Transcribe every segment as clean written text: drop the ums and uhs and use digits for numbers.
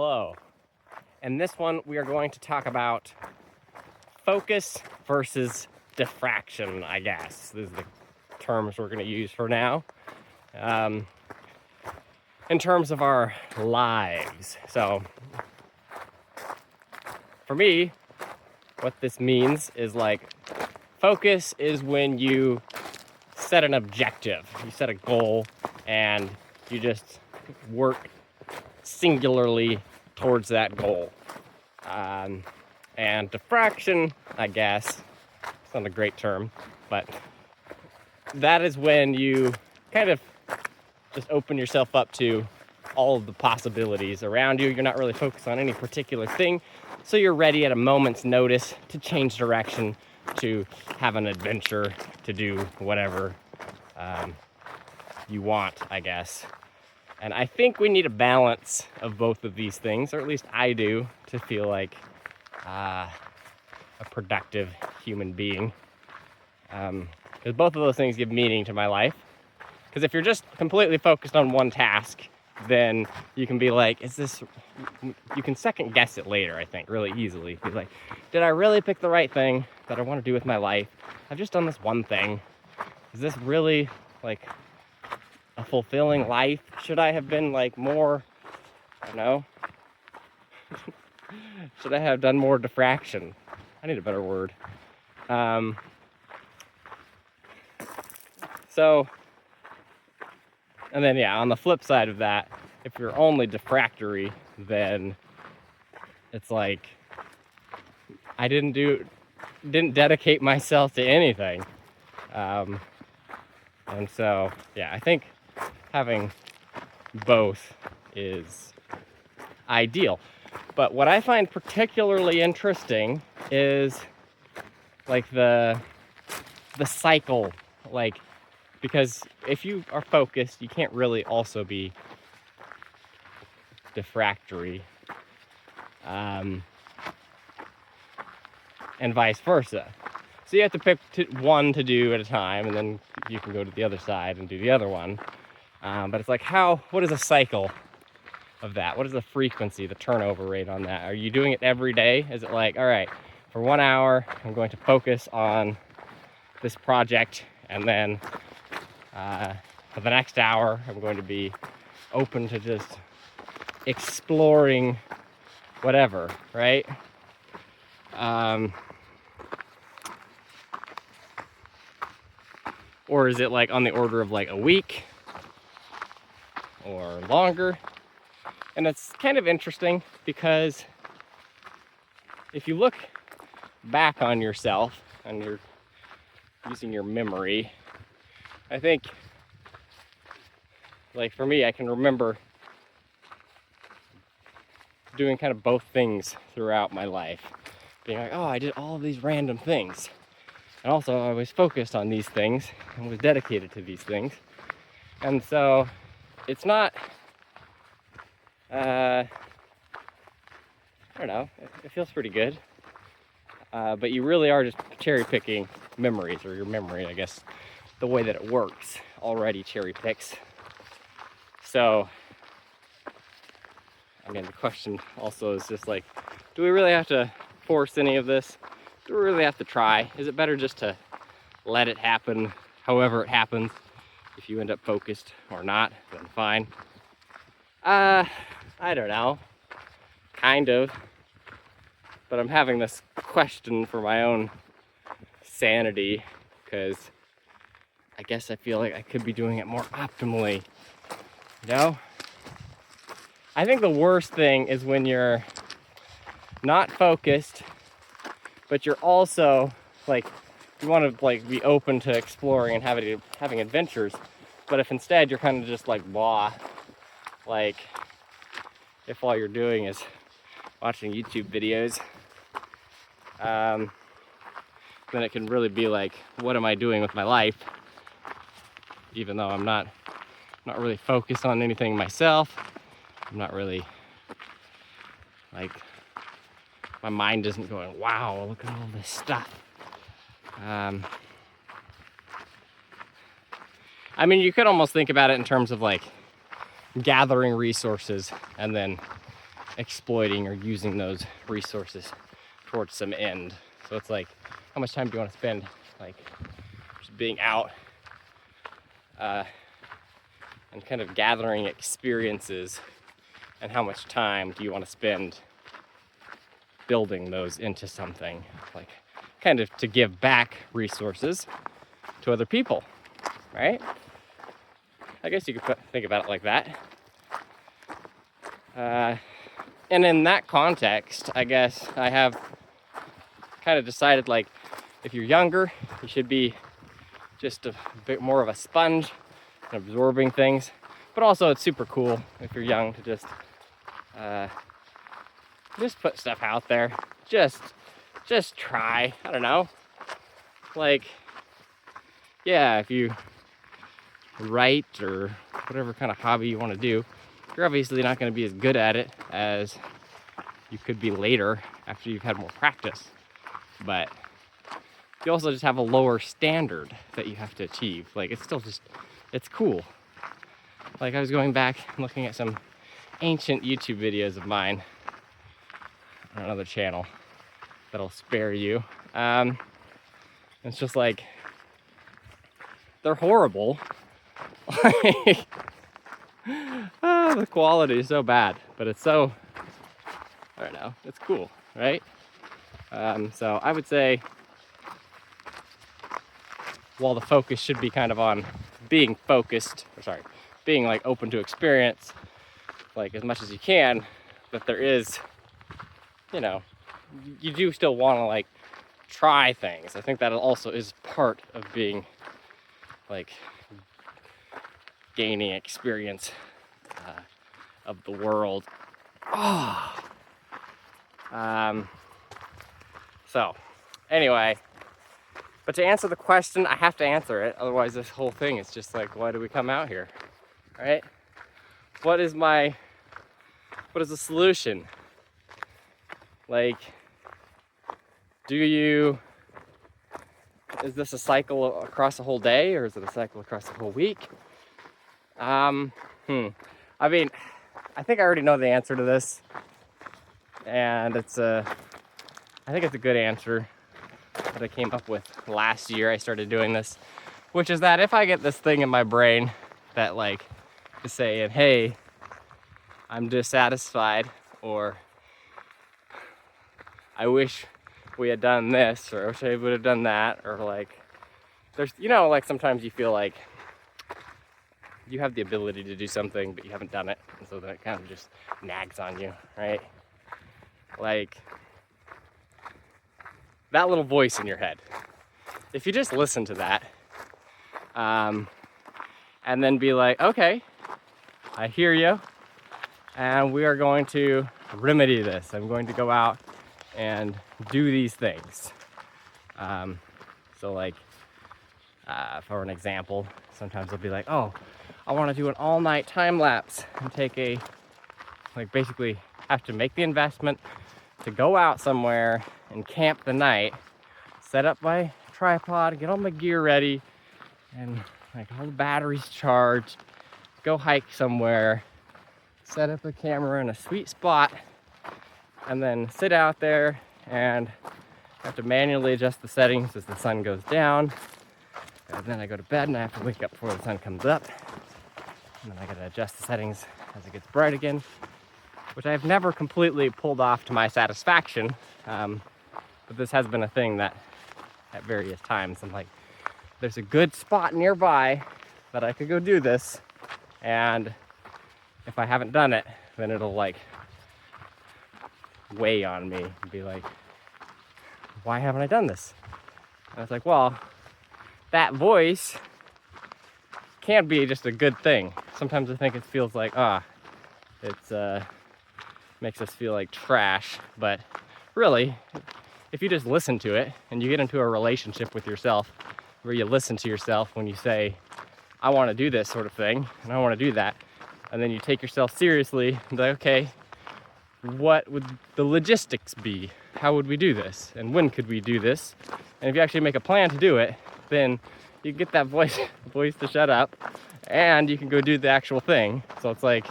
Hello. In this one, we are going to talk about focus versus diffraction, I guess. These are the terms we're going to use for now. In terms of our lives. So, for me, what this means is like, focus is when you set an objective, you set a goal, and you just work singularly towards that goal. And diffraction, I guess, it's not a great term, but that is when you kind of just open yourself up to all of the possibilities around you. You're not really focused on any particular thing, so you're ready at a moment's notice to change direction, to have an adventure, to do whatever you want, I guess. And I think we need a balance of both of these things, or at least I do, to feel like a productive human being. Because both of those things give meaning to my life. Because if you're just completely focused on one task, then you can be like, you can second guess it later, I think, really easily. Be like, did I really pick the right thing that I want to do with my life? I've just done this one thing. Is this really like a fulfilling life? Should I have been like more, I don't know. Should I have done more diffraction? I need a better word. And then yeah, on the flip side of that, if you're only diffractory, then it's like I didn't dedicate myself to anything. And so yeah, I think having both is ideal. But what I find particularly interesting is like the cycle, like, because if you are focused, you can't really also be diffractory, and vice versa. So you have to pick one to do at a time, and then you can go to the other side and do the other one. But it's like, what is a cycle of that? What is the frequency, the turnover rate on that? Are you doing it every day? Is it like, all right, for 1 hour, I'm going to focus on this project, and then for the next hour, I'm going to be open to just exploring whatever, right? Or is it like on the order of like a week or longer? And it's kind of interesting because if you look back on yourself and you're using your memory, I think, like for me, I can remember doing kind of both things throughout my life. Being like, oh, I did all of these random things. And also I was focused on these things and was dedicated to these things. And so it's not, I don't know, it feels pretty good. But you really are just cherry picking memories, or your memory, I guess, the way that it works already cherry picks. So, I mean, the question also is just like, do we really have to force any of this? Do we really have to try? Is it better just to let it happen however it happens? If you end up focused or not, then fine. I don't know. Kind of. But I'm having this question for my own sanity, because I guess I feel like I could be doing it more optimally. You know? I think the worst thing is when you're not focused, but you're also like, you want to like be open to exploring and having adventures, but if instead you're kind of just like blah, like if all you're doing is watching YouTube videos, then it can really be like, what am I doing with my life? Even though I'm not really focused on anything myself. I'm not really like, my mind isn't going, wow, look at all this stuff. I mean, you could almost think about it in terms of like gathering resources and then exploiting or using those resources towards some end. So it's like, how much time do you want to spend like just being out and kind of gathering experiences, and how much time do you want to spend building those into something, like kind of to give back resources to other people, right? I guess you could think about it like that. And in that context, I guess I have kind of decided, like, if you're younger, you should be just a bit more of a sponge and absorbing things. But also it's super cool if you're young to just put stuff out there. Just try. I don't know. Like, yeah, if you write or whatever kind of hobby you want to do, you're obviously not going to be as good at it as you could be later after you've had more practice. But you also just have a lower standard that you have to achieve. Like, it's still just, it's cool. Like, I was going back and looking at some ancient YouTube videos of mine on another channel that'll spare you. It's just like, they're horrible. Like, the quality is so bad, but it's so, I don't know, it's cool, right? So I would say, while the focus should be kind of on being focused, being like open to experience, like as much as you can, but there is, you know, you do still want to like try things. I think that also is part of being like gaining experience of the world. So anyway, but to answer the question, I have to answer it. Otherwise this whole thing is just like, why do we come out here, right? What is the solution? Like, is this a cycle across the whole day, or is it a cycle across the whole week? I mean, I think I already know the answer to this, and I think it's a good answer that I came up with last year. I started doing this, which is that if I get this thing in my brain that like is saying, hey, I'm dissatisfied, or I wish we had done this, or I wish I would have done that, or like, there's, you know, like sometimes you feel like you have the ability to do something, but you haven't done it, and so then it kind of just nags on you, right? Like, that little voice in your head, if you just listen to that, and then be like, okay, I hear you, and we are going to remedy this. I'm going to go out and do these things. So like, for an example, sometimes I'll be like, oh, I want to do an all-night time lapse and basically have to make the investment to go out somewhere and camp the night, set up my tripod, get all my gear ready, and like all the batteries charged, go hike somewhere, set up a camera in a sweet spot, and then sit out there and have to manually adjust the settings as the sun goes down. And then I go to bed and I have to wake up before the sun comes up. And then I gotta adjust the settings as it gets bright again, which I've never completely pulled off to my satisfaction. But this has been a thing that at various times I'm like, there's a good spot nearby that I could go do this. And if I haven't done it, then it'll like weigh on me and be like, why haven't I done this? And it's like, well, that voice can be just a good thing. Sometimes I think it feels like, it's makes us feel like trash. But really, if you just listen to it and you get into a relationship with yourself where you listen to yourself when you say, I want to do this sort of thing and I want to do that, and then you take yourself seriously and be like, okay, what would the logistics be? How would we do this? And when could we do this? And if you actually make a plan to do it, then you get that voice to shut up, and you can go do the actual thing. So it's like,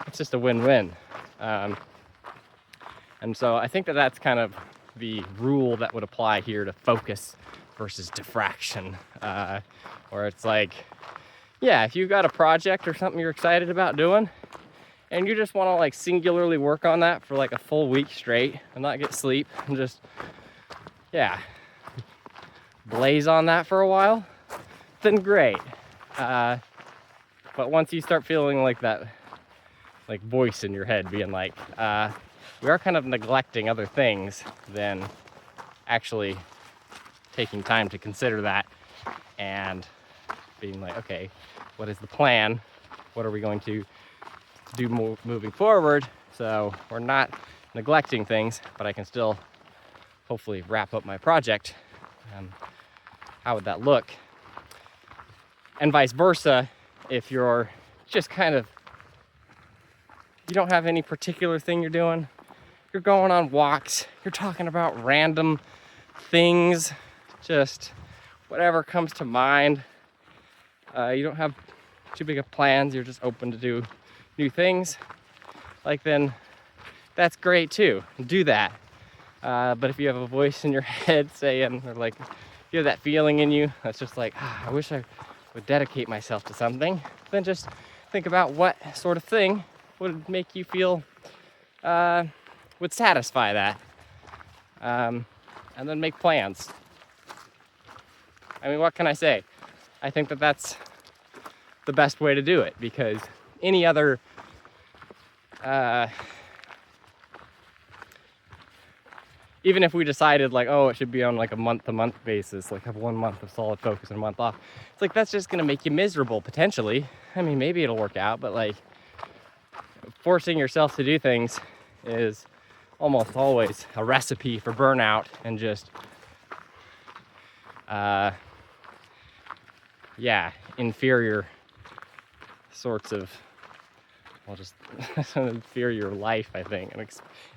it's just a win-win. And so I think that that's kind of the rule that would apply here to focus versus diffraction, where it's like, yeah, if you've got a project or something you're excited about doing, and you just want to like singularly work on that for like a full week straight and not get sleep and just, yeah, blaze on that for a while, then great. But once you start feeling like that, like voice in your head being like, we are kind of neglecting other things, then actually taking time to consider that and being like, okay, what is the plan? What are we going to do moving forward? So we're not neglecting things, but I can still hopefully wrap up my project. How would that look? And vice versa, if you're just kind of, you don't have any particular thing you're doing, you're going on walks, you're talking about random things, just whatever comes to mind. You don't have too big of plans, you're just open to do new things, like, then that's great too, do that. But if you have a voice in your head saying, or like you have that feeling in you that's just like, I wish I would dedicate myself to something, then just think about what sort of thing would make you feel, would satisfy that, and then make plans. I mean, what can I say? I think that that's the best way to do it, because any other even if we decided like, oh, it should be on like a month-to-month basis, like have 1 month of solid focus and a month off, it's like that's just gonna make you miserable potentially. I mean, maybe it'll work out, but like forcing yourself to do things is almost always a recipe for burnout and just inferior sorts of, well, just an inferior life, I think, an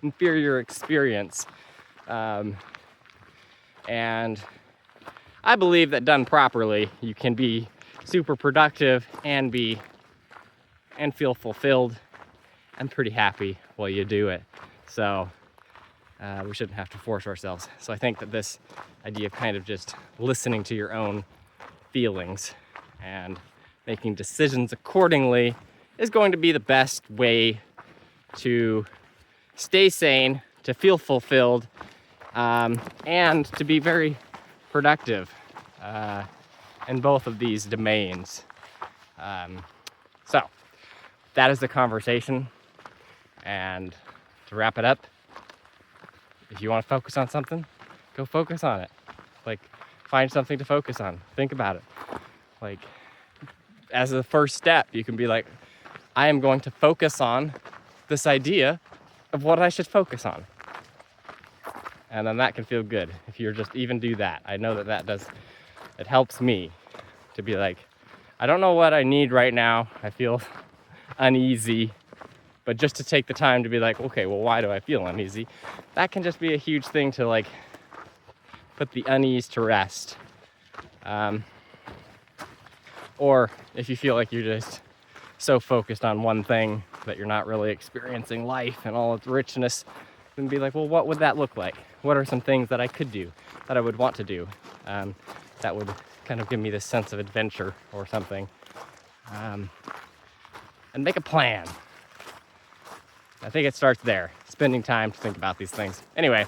inferior experience. And I believe that done properly, you can be super productive and feel fulfilled and pretty happy while you do it. So we shouldn't have to force ourselves. So I think that this idea of kind of just listening to your own feelings and making decisions accordingly is going to be the best way to stay sane, to feel fulfilled, and to be very productive in both of these domains. So that is the conversation. And to wrap it up, if you want to focus on something, go focus on it. Like, find something to focus on. Think about it. Like, as a first step, you can be like, I am going to focus on this idea of what I should focus on. And then that can feel good if you just even do that. I know that it helps me to be like, I don't know what I need right now. I feel uneasy. But just to take the time to be like, okay, well, why do I feel uneasy? That can just be a huge thing to like put the unease to rest. Or if you feel like you're just so focused on one thing that you're not really experiencing life and all its richness, then be like, well, what would that look like? What are some things that I could do, that I would want to do, that would kind of give me this sense of adventure or something? And make a plan. I think it starts there, spending time to think about these things. Anyway,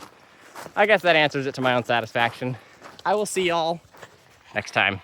I guess that answers it to my own satisfaction. I will see y'all next time.